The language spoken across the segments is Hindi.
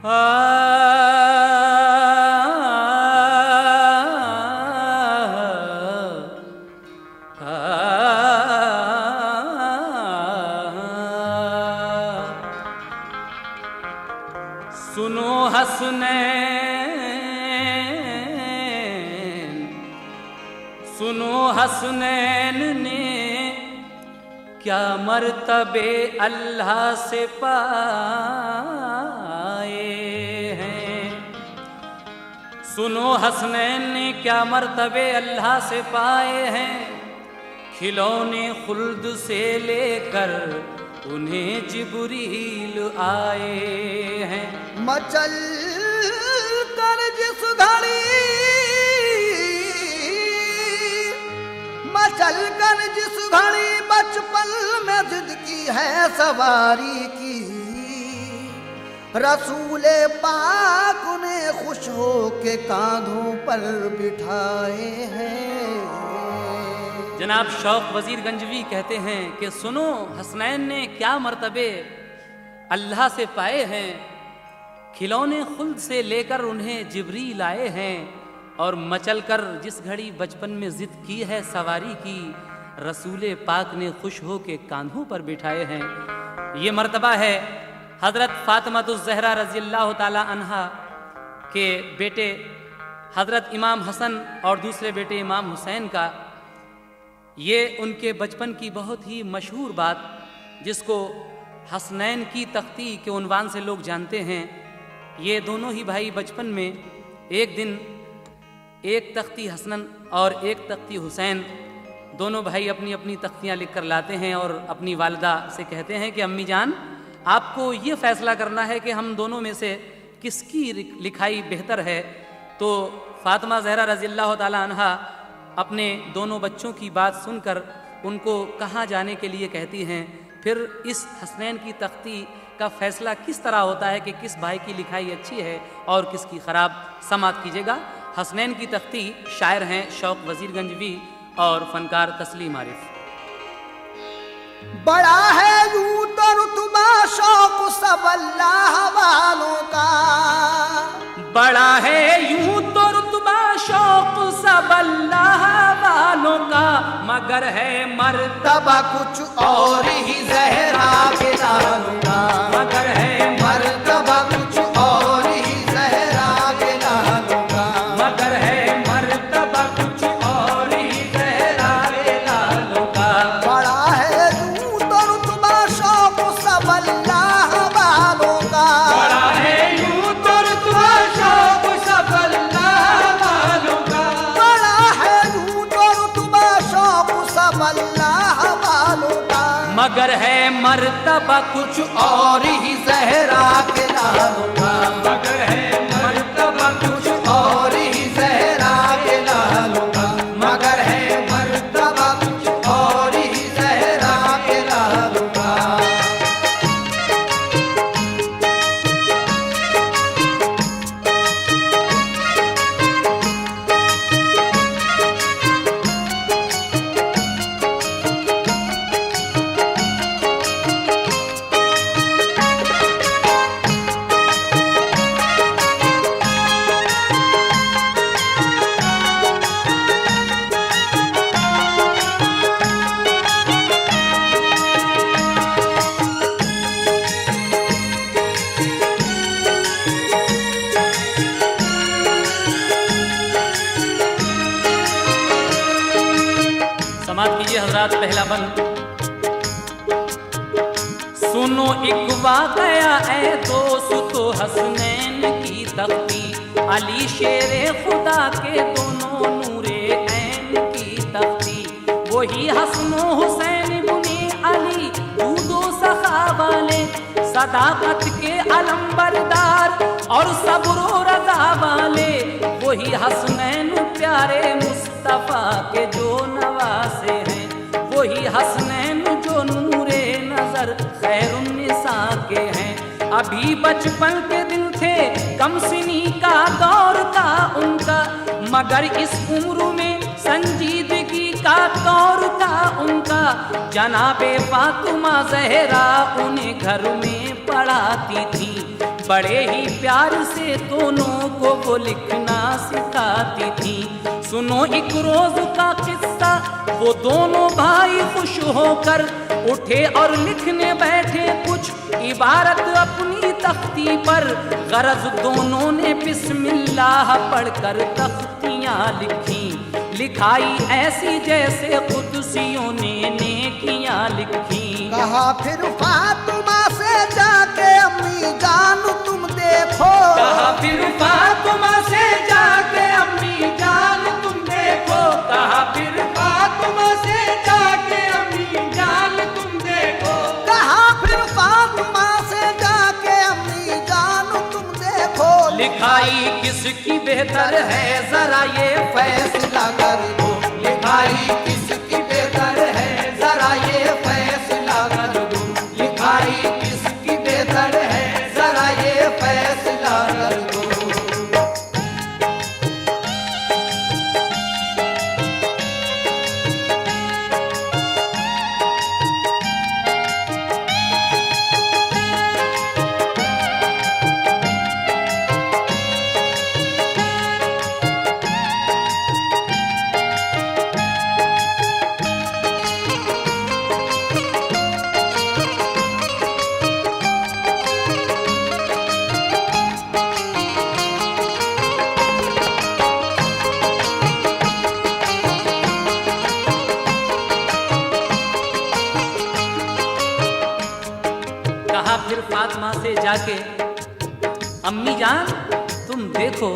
सुनो हसनैन, सुनो हसनैन ने क्या मर्तबे अल्लाह से पाए हैं। सुनो हसनैन ने क्या मर्तबे अल्लाह से पाए हैं। खिलौने खुल्द से लेकर उन्हें जिब्रील आए हैं। मचल कर जिस घड़ी, मचल कर जिस घड़ी बचपन में जिद की है सवारी की, रसूले पाक उन्हें खुश हो के कांधों पर बिठाए हैं। जनाब शौक वजीर गंजवी कहते हैं कि सुनो हसनैन ने क्या मर्तबे अल्लाह से पाए हैं। खिलौने खुल्द से लेकर उन्हें जिब्रील आए हैं और मचल कर जिस घड़ी बचपन में जिद की है सवारी की, रसूले पाक ने खुश हो के कांधों पर बिठाए हैं। ये मर्तबा है हज़रत फ़ातिमातुज़ ज़हरा रज़ियल्लाहु ताला अन्हा के बेटे हज़रत इमाम हसन और दूसरे बेटे इमाम हुसैन का। ये उनके बचपन की बहुत ही मशहूर बात, जिसको हसनैन की तख्ती के उन्वान से लोग जानते हैं। ये दोनों ही भाई बचपन में एक दिन एक तख्ती हसन और एक तख्ती हुसैन, दोनों भाई अपनी अपनी तख्तियाँ लिख कर लाते हैं और अपनी वालिदा से कहते हैं कि अम्मी जान, आपको ये फ़ैसला करना है कि हम दोनों में से किसकी लिखाई बेहतर है। तो फ़ातिमा ज़हरा रज़ियल्लाहु ताला अन्हा अपने दोनों बच्चों की बात सुनकर उनको कहाँ जाने के लिए कहती हैं। फिर इस हसनैन की तख्ती का फ़ैसला किस तरह होता है कि किस भाई की लिखाई अच्छी है और किसकी ख़राब, समात कीजिएगा। हसनैन की तख्ती शायर हैं शौक वजीर गंजवी और फ़नकार तस्लीम आरिफ। बड़ा है यूं तो रुतबा शौक सब अल्लाह वालों का, बड़ा है यूं तो रुतबा शौक सब अल्लाह वालों का, मगर है मर्तबा कुछ और ही ज़हरा के लालों का, मगर है मर्तबा कुछ और ही ज़हरा के लालों का, मगर है मर्तबा कुछ और ही ज़हरा के लालों का। बड़ा है यूं तो रुतबा शौक सब अल्लाह वालों का, बड़ा है यूं तो रुतबा शौक सब अल्लाह वालों का, बड़ा है यूं तो रुतबा शौक सब अल्लाह वालों का, मगर है मर्तबा कुछ और ही ज़हरा के लालों का, मगर है मर्तबा कुछ और ही ज़हरा के लालों का, मगर है मर्तबा कुछ और ही ज़हरा के लालों का। समात कीजिए हजरात पहला बंद। सुनो एक वाक़या ऐ दोस्तो हसनैन की तख्ती, अली शेरे खुदा के दोनों नूरे ऐन की तख्ती, वही हसनो हुसैन बुने अली दूदो सखा वाले, सदाकत के अलंबरदार और सब्र रज़ा वाले, वही हसनैन प्यारे मुस्तफ़ा के जो नवासे हैं, वही हसनैन जो नूरे नजर खैरुन्निसा के हैं। अभी बचपन के दिन थे, कम सिनी का दौर था उनका, मगर इस उम्र में संजीदगी का दौर था उनका। जनाबे फातिमा ज़हरा उन्हें घर में पढ़ाती थी, बड़े ही प्यार से दोनों को वो लिखना सिखाती थी। सुनो एक रोज का किस्सा, वो दोनों भाई खुश होकर उठे और लिखने बैठे कुछ इबारत अपनी तख्ती पर। गरज दोनों ने बिस्मिल्लाह पढ़कर तख्तियां लिखी, लिखाई ऐसी जैसे कुदसियों ने नेकियां लिखी। कहा फिर फातिमा से जाके अम्मी जान तुम देखो, कहा फिर फातिमा से जाके अम्मी जान तुम देखो, कहा फिर फातिमा से जाके अम्मी जान तुम देखो, कहा फिर फातिमा से जाके अम्मी जान तुम देखो। लिखाई किसकी बेहतर है जरा ये फैसला कर दो, लिखाई किसकी बेहतर है जरा ये फैसला कर दो, लिखाई किसकी बेहतर है जरा ये फैसला कर दो। कहा फिर फातिमा से जाके अम्मी जान तुम देखो,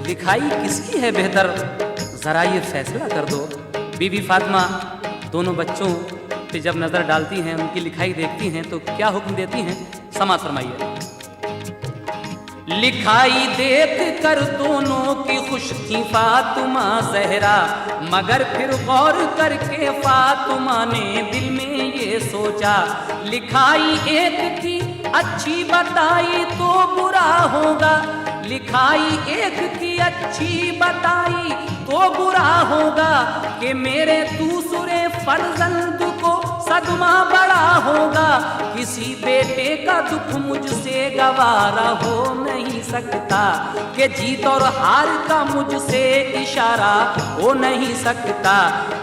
लिखाई किसकी है बेहतर जरा ये फैसला कर दो। बीबी फातिमा दोनों बच्चों पे जब नजर डालती हैं, उनकी लिखाई देखती हैं तो क्या हुक्म देती हैं, समाअत फरमाइए। लिखाई देख कर दोनों की खुश थी फातिमा ज़हरा, मगर फिर गौर करके फातिमा ने दिल में ये सोचा, लिखाई एक की अच्छी बताई तो बुरा होगा, लिखाई एक की अच्छी बताई तो बुरा होगा, कि मेरे दूसरे फर्जंद को सदमा बड़ा होगा। किसी बेटे का दुख मुझसे गवारा हो नहीं सकता, कि जीत और हार का मुझसे इशारा हो नहीं सकता।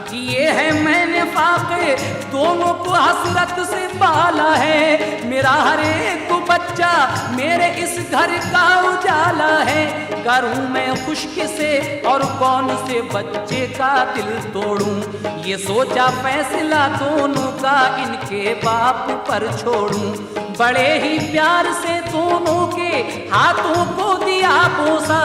किए है मैंने फाके दोनों को हसरत से पाला है, मेरा हर एक बच्चा मेरे इस घर का उजाला है। करूं मैं खुश्क से और कौन से बच्चे का दिल तोड़ूं, ये सोचा फैसला दोनों का इनके बाप पर छोड़ूं। बड़े ही प्यार से दोनों के हाथों को दिया बोसा,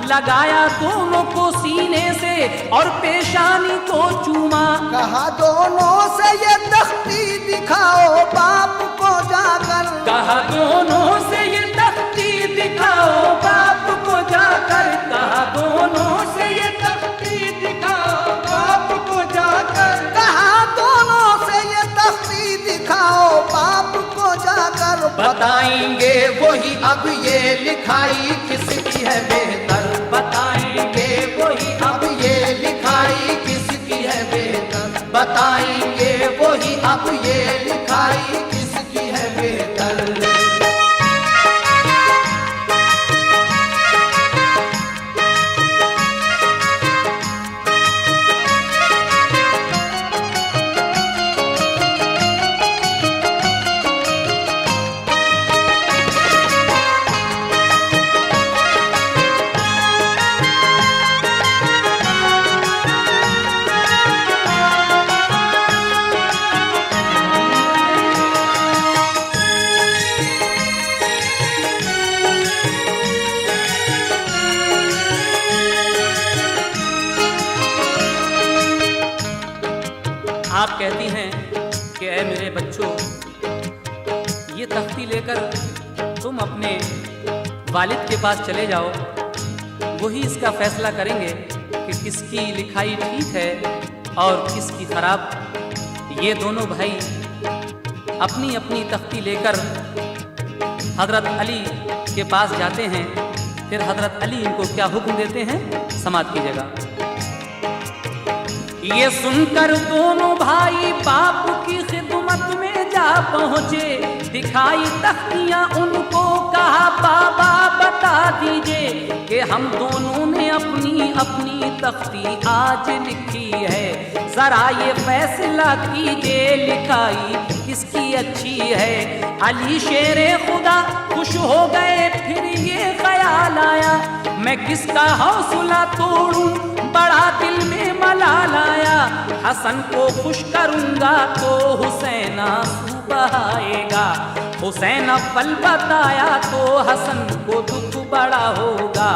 लगाया दोनों को सीने से और पेशानी को चूमा। कहा दोनों से ये तख्ती दिखाओ बाप को जाकर, कहा दोनों से ये तख्ती दिखाओ बाप को जाकर, कहा दोनों से ये तख्ती दिखाओ बाप को जाकर, कहा दोनों से ये तख्ती दिखाओ बाप को जाकर। बताएंगे वही अब ये लिखाई किसकी है बेहतर, बताएंगे वही अब ये लिखाई किसकी है बेहतर, बताएंगे वही अब ये लिखाई किसकी है बेहतर। आप कहती हैं कि ऐ मेरे बच्चों, ये तख्ती लेकर तुम अपने वालिद के पास चले जाओ, वही इसका फैसला करेंगे कि किसकी लिखाई ठीक है और किसकी खराब। ये दोनों भाई अपनी अपनी तख्ती लेकर हजरत अली के पास जाते हैं। फिर हजरत अली इनको क्या हुक्म देते हैं, समाअत कीजिएगा। ये सुनकर दोनों भाई बाप की खिदमत में जा पहुंचे, दिखाई तख्तियां उनको कहा बाबा बता दीजिए कि हम दोनों ने अपनी अपनी तख्ती आज लिखी है, जरा ये फैसला कीजिए लिखाई किसकी अच्छी है। अली शेरे खुदा खुश हो गए, फिर ये ख्याल आया मैं किसका हौसला तोड़ूं, बड़ा दिल में मलाल आया। हसन को खुश करूंगा तो हुसैन आंसू बहाएगा, हुसैन अव्वल बताया तो हसन को दुख बड़ा होगा।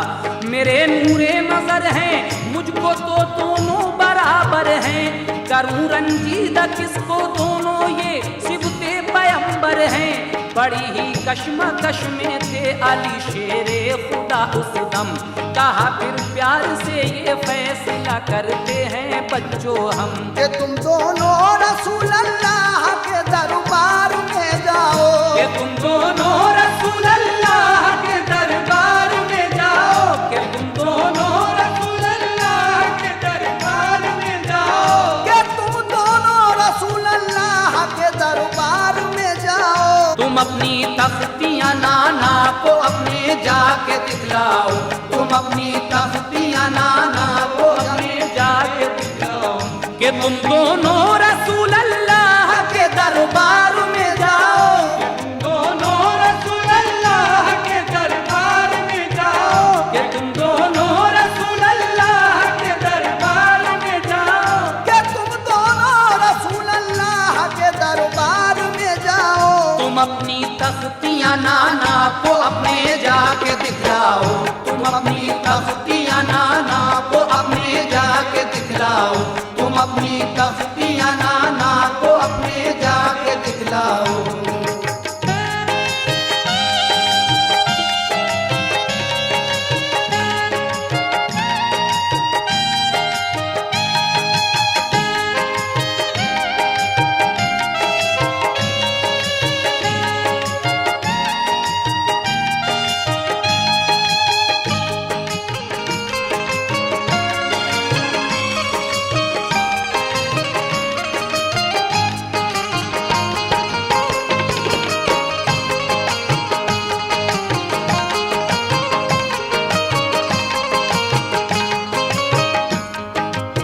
मेरे नूरे नजर हैं मुझको तो दोनों बराबर हैं, करूं रंजीदा किसको दोनों ये सिबते पैगंबर हैं। बड़ी ही कश्मकश में थे अली शेरे खुदा उस दम, कहा फिर प्यार से ये फैसला करते हैं बच्चों हम कि तुम दोनों रसूल अल्लाह के दरबार में जाओ, कि तुम दोनों रसूल अल्लाह के दरबार में जाओ, कि तुम दोनों रसूल अल्लाह के दरबार में जाओ, कि तुम दोनों रसूल अल्लाह के दरबार में जाओ। तुम अपनी तख्तियां नाना को अपने जाके दिखलाओ, तुम अपनी तख्तियां नाना को अपने जाके दिखलाओ, कि तुम दोनों रसूल अल्लाह के दरबार में जाओ, कि तुम दोनों रसूल अल्लाह के दरबार में जाओ, कि तुम दोनों रसूल अल्लाह के दरबार में जाओ, कि तुम दोनों रसूल अल्लाह के दरबार में जाओ। तुम अपनी तख्तियां नाना को अपने जाके दिखलाओ, तुम अपनी तख्तियां नाना को अपने जाके दिखलाओ, तुम अपनी तख्तियां नाना को अपने जाके दिखलाओ।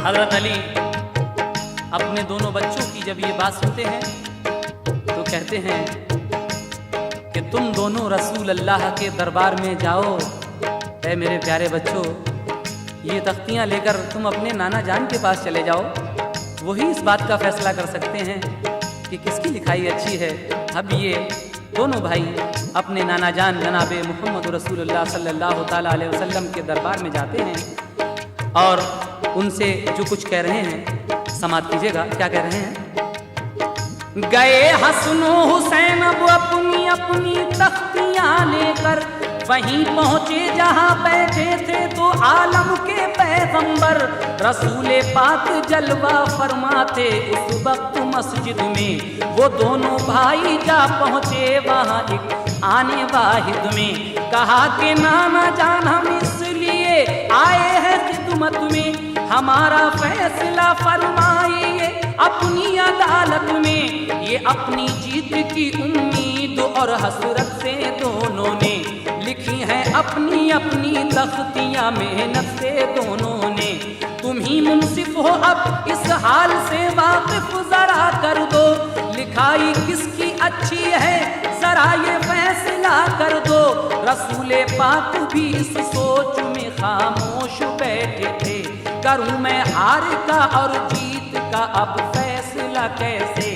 हजरत अली अपने दोनों बच्चों की जब ये बात सुनते हैं तो कहते हैं कि तुम दोनों रसूल अल्लाह के दरबार में जाओ। ऐ मेरे प्यारे बच्चों, ये तख्तियाँ लेकर तुम अपने नाना जान के पास चले जाओ, वही इस बात का फैसला कर सकते हैं कि किसकी लिखाई अच्छी है। अब ये दोनों भाई अपने नाना जान जनाबे मोहम्मद रसूलुल्लाह सल्लल्लाहु ताला अलैहि वसल्लम के दरबार में जाते हैं और उनसे जो कुछ कह रहे हैं समाप्त कीजिएगा। क्या कह रहे हैं? गए हसनो हुसैन अब अपनी अपनी तख्तियां लेकर, वहीं पहुंचे जहां बैठे थे तो आलम के पैगंबर रसूले पाक जलवा फरमाते उस वक्त मस्जिद में। वो दोनों भाई जा पहुंचे वहां एक आने वाहिद में, कहा कि नाना जान हम इसलिए आए हैं खिदमत में, हमारा फैसला फरमाइए अपनी अदालत में। ये अपनी जीत की उम्मीद और हसरत से दोनों ने लिखी है अपनी अपनी तख्तियां मेहनत से दोनों ने। तुम ही मुंसिफ हो अब इस हाल से वाकिफ जरा कर दो, लिखाई किसकी अच्छी है जरा ये फैसला कर दो। रसूले पाक भी इस सोच में खामोश बैठे थे, करूं मैं हार का और जीत का अब फैसला कैसे।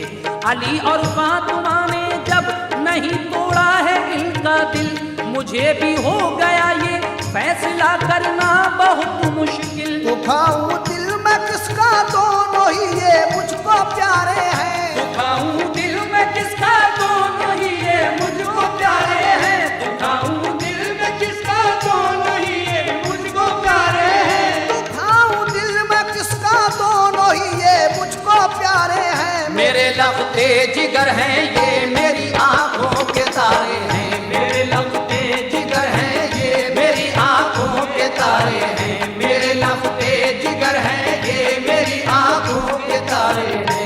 अली और फातिमा ने जब नहीं तोड़ा है इनका दिल, मुझे भी हो गया ये फैसला करना बहुत मुश्किल। दुखाऊं दिल में किसका दोनों ही ये मुझको प्यारे हैं, दुखाऊं दिल में किसका दोनों ही ये मुझको प्यारे हैं, दुखाऊं दिल में किसका दोनों ही ये मुझको प्यारे हैं, दुखाऊं दिल में किसका दोनों ही ये मुझको प्यारे हैं। मेरे लफ्ते जिगर हैं ये मेरी आंखों के तारे हैं, मेरे लफ्ते जिगर हैं ये मेरी आंखों के तारे हैं, मेरे लफ्ते जिगर हैं ये मेरी आंखों के तारे हैं।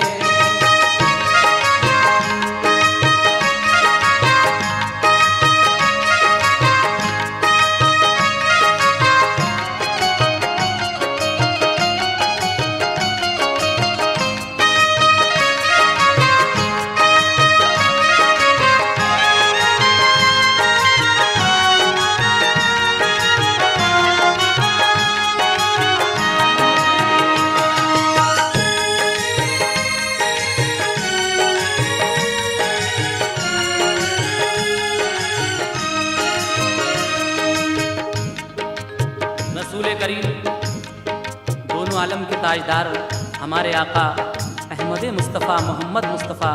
ताजदार हमारे आका अहमद मुस्तफ़ा मोहम्मद मुस्तफ़ा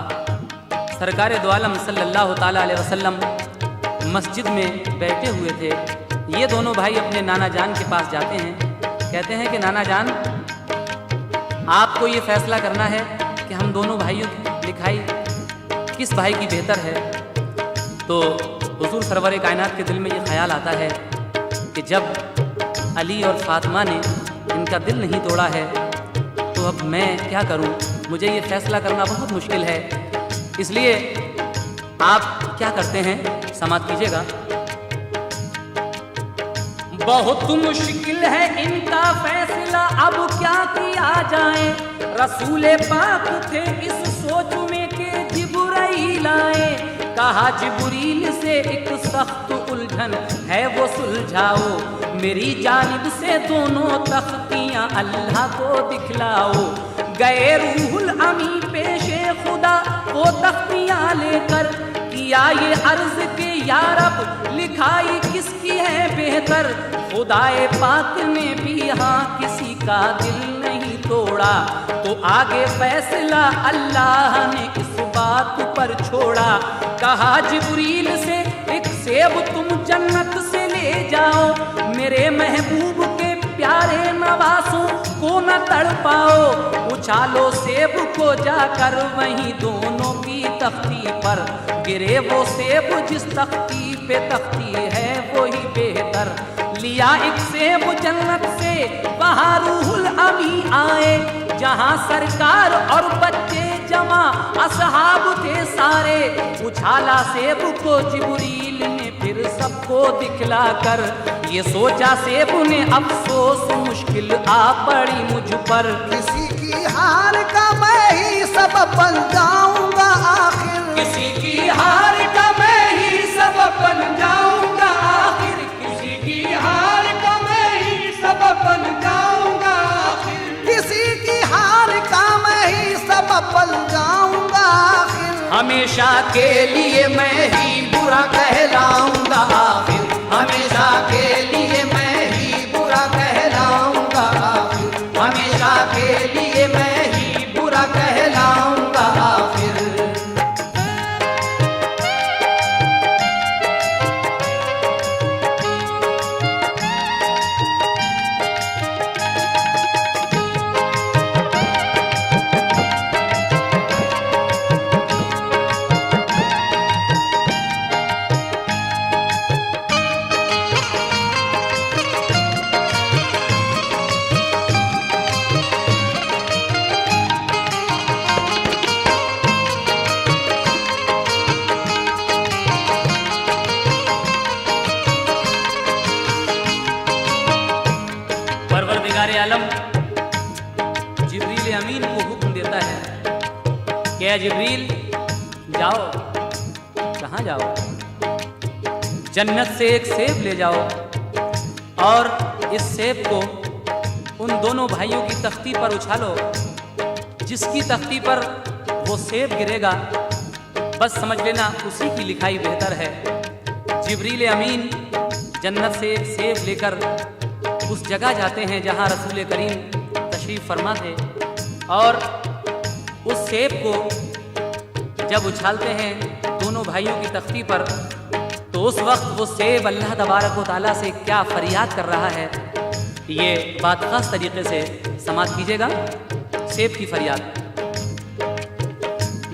सरकार दो आलम सल्लल्लाहु ताला अलैहि वसल्लम मस्जिद में बैठे हुए थे। ये दोनों भाई अपने नाना जान के पास जाते हैं, कहते हैं कि नाना जान, आपको ये फैसला करना है कि हम दोनों भाइयों की लिखाई किस भाई की बेहतर है। तो हुजूर सरवर कायनात के दिल में ये ख्याल आता है कि जब अली और फातिमा ने इनका दिल नहीं तोड़ा है तो अब मैं क्या करूं, मुझे ये फैसला करना बहुत मुश्किल है। इसलिए आप क्या करते हैं, समाप्त कीजिएगा। बहुत मुश्किल है इनका फैसला, अब क्या किया जाए। रसूले पाक थे इस सोच में कि जिब्राइल आए। कहा जिब्रील से एक सख्त उलझन है वो सुलझाओ, मेरी जानिब से दोनों तख्तियां अल्लाह को दिखलाओ। गए रूहुल अमी पेशे खुदा वो तख्तियां लेकर, किया ये अर्ज के या रब लिखाई किसकी है बेहतर। खुदाए पाक ने भी हाँ किसी का दिल नहीं तोड़ा, तो आगे फैसला अल्लाह ने इस बात पर छोड़ा। कहा जिब्रील से एक सेब तुम जन्नत से ले जाओ, मेरे महबूब के प्यारे नवासों को न तड़पाओ। उछालो सेब को जाकर वहीं दोनों की तख्ती पर, गिरे वो सेब जिस तख्ती पे तख्ती है वही बेहतर। लिया एक सेब जन्नत से वहाँ रूहुल अमी आए, जहाँ सरकार और बच्चे जमा असहाब थे सारे। उछाला सेब को जिब्रील ने फिर सबको दिखला कर, ये सोचा सेब ने अफसोस मुश्किल आ पड़ी मुझ पर। किसी की हार का मैं ही सबब बन जाऊंगा आखिर, किसी की हार का मैं ही सबब बन जाऊंगा आखिर, किसी की हार का मैं ही सबब बन जाऊंगा आखिर, किसी की हार का मैं ही सबब बन जाऊंगा आखिर। हमेशा के लिए मैं ही बुरा कहलाऊंगा आखिर, हमेशा के लिए मैं ही बुरा कहलाऊंगा आखिर, हमेशा के लिए मैं ही बुरा कहलाऊंगा आखिर। परवरदिगार आलम जिब्रील अमीन को हुक्म देता है कि या जिब्रील जाओ। कहाँ जाओ? जन्नत से एक सेब ले जाओ और इस सेब को उन दोनों भाइयों की तख्ती पर उछालो। जिसकी तख्ती पर वो सेब गिरेगा बस समझ लेना उसी की लिखाई बेहतर है। जिब्रील अमीन जन्नत से एक सेब लेकर उस जगह जाते हैं जहां रसूल करीम तशरीफ़ फरमा थे, और उस सेब को जब उछालते हैं दोनों भाइयों की तख्ती पर, तो उस वक्त वो सेब अल्लाह तबारक व तआला से क्या फरियाद कर रहा है, ये बात खास तरीके से समाप्त कीजिएगा। सेब की फरियाद।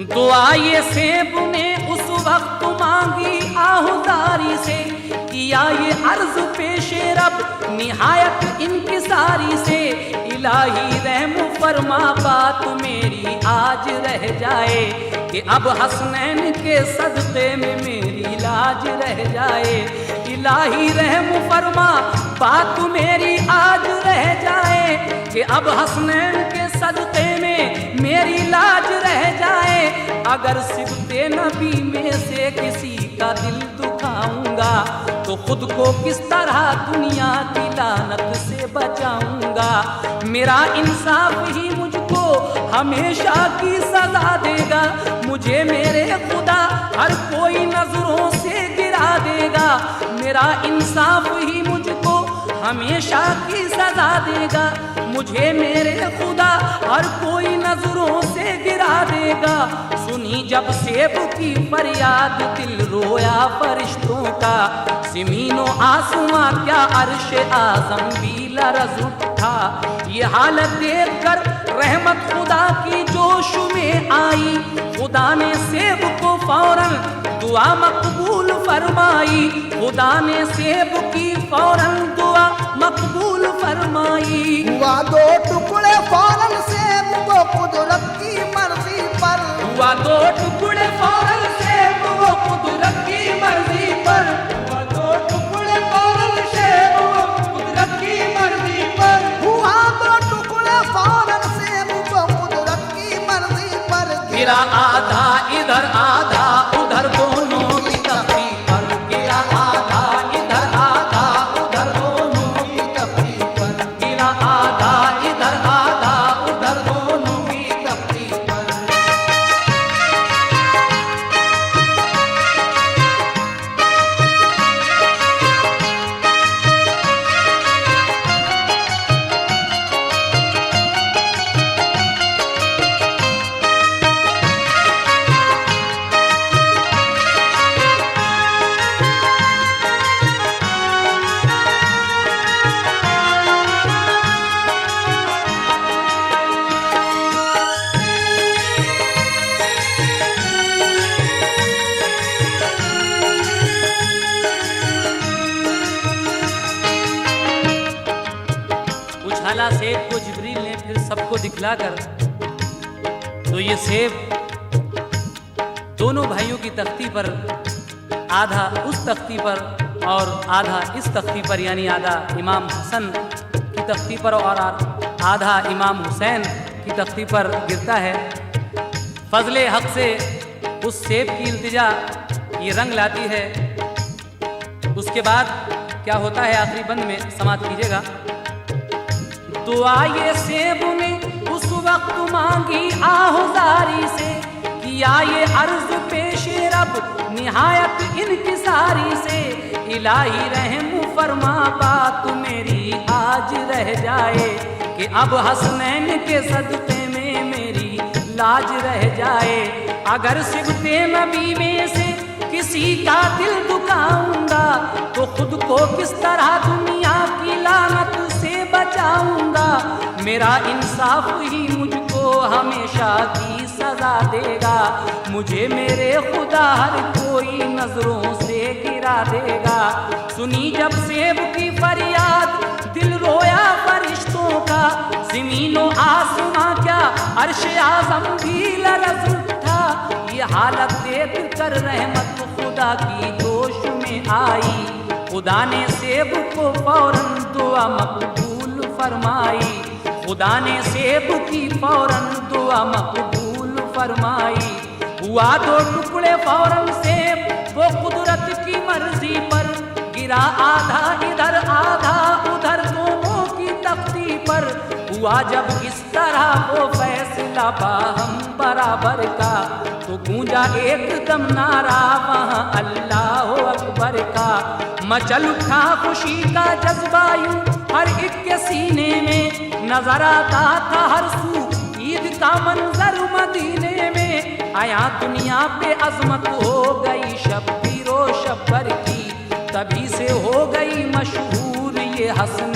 दुआ ये सेब ने उस वक्त मांगी आहुदारी से, किया ये अर्ज पेशे रब निहायत इनकिसारी से। इलाही रहम फरमा बात मेरी आज रह जाए, कि अब हसनैन के सदक़े में मेरी लाज रह जाए। इलाही रहम फरमा बात मेरी आज रह जाए, कि अब हसनैन के सदक़े में मेरी लाज रह जाए। अगर सिबते नबी में से किसी का दिल दुखाऊंगा, तो खुद को किस तरह दुनिया की लानत से बचाऊंगा। मेरा इंसाफ ही मुझको हमेशा की सजा देगा, मुझे मेरे खुदा हर कोई नजरों से गिरा देगा। मेरा इंसाफ ही मुझको हमेशा की सजा देगा। मुझे मेरे खुदा हर कोई नजरों से गिरा देगा। सुनी जब सेब की फरियाद दिल रोया फरिश्तों का। ज़मीनो आसमां क्या अर्श आज़म भी लरज़ उठा। ये हालत देखकर रहमत खुदा की जोश में आई। खुदा ने सेब को फौरन दुआ मकबूल फरमाई। खुदा ने सेब की फौरन दुआ मकबूल फरमाई। हुआ दो टुकड़े फौरन सेब वो कुदरत की मर्जी पर। हुआ दो टुकड़े फौरन सेब वो कुदरत की मर्जी पर। हुआ दो टुकड़े फौरन सेब वो कुदरत की मर्जी पर। हुआ दो टुकड़े फौरन सेब वो कुदरत की मर्जी पर। गिरा आधा इधर आधा उधर दोनों की तख्ती पर। गिरा आधा इधर आधा उधर दोनों की तख्ती पर। गिरा आधा इधर आधा उधर दोनों की तख्ती पर। उछाला सेब को जिब्रील ने फिर सबको दिखलाकर, तो ये सेब दोनों भाइयों की तख्ती पर, आधा उस तख्ती पर और आधा इस तख्ती पर, यानी आधा इमाम हसन की तख्ती पर और आधा इमाम हुसैन की तख्ती पर गिरता है। फजले हक से उस सेब की इल्तिजा ये रंग लाती है। उसके बाद क्या होता है आखिरी बंद में समाप्त कीजिएगा। दुआ ये सेब में उस वक्त मांगी आहुजारी से, किया ये अर्ज पेशे रब निहायत इनकिसारी से। इलाही रहम फरमा बात मेरी आज रह जाए, कि अब हसनैन के सदक़े में मेरी लाज रह जाए। अगर सिबते नबी में से किसी का दिल दुखाऊंगा, तो खुद को किस तरह दुनिया की लानत से बचाऊंगा। मेरा इंसाफ ही मुझको हमेशा की सजा देगा। मुझे मेरे खुदा हर कोई नजरों से गिरा देगा। सुनी जब सेब की फरियाद दिल रोया फरिश्तों का। ज़मीनो आसमां क्या अर्श आज़म भी लरज़ उठा। ये हालत देख कर रहमत खुदा की जोश में आई। खुदा ने सेब को फौरन दुआ मकबूल फरमाई। खुदा ने सेब की फौरन दुआ मकबूल फरमाई। हुआ दो टुकड़े फौरन सेब वो कुदरत की मर्जी पर। गिरा आधा इधर आधा उधर दोनों की तख्ती पर। हुआ जब इस तरह वो फैसला बाहम बराबर का, तो गूंजा एकदम नारा वहाँ अल्लाह अकबर का। मचल उठा खुशी का जज्बा यूं हर एक के सीने में। नजर आता था हर सू ईद का मंजर मदीने में। आया दुनिया पे अजमत हो गई शब्बीरो शब्बर की। तभी से हो गई मशहूर ये हसन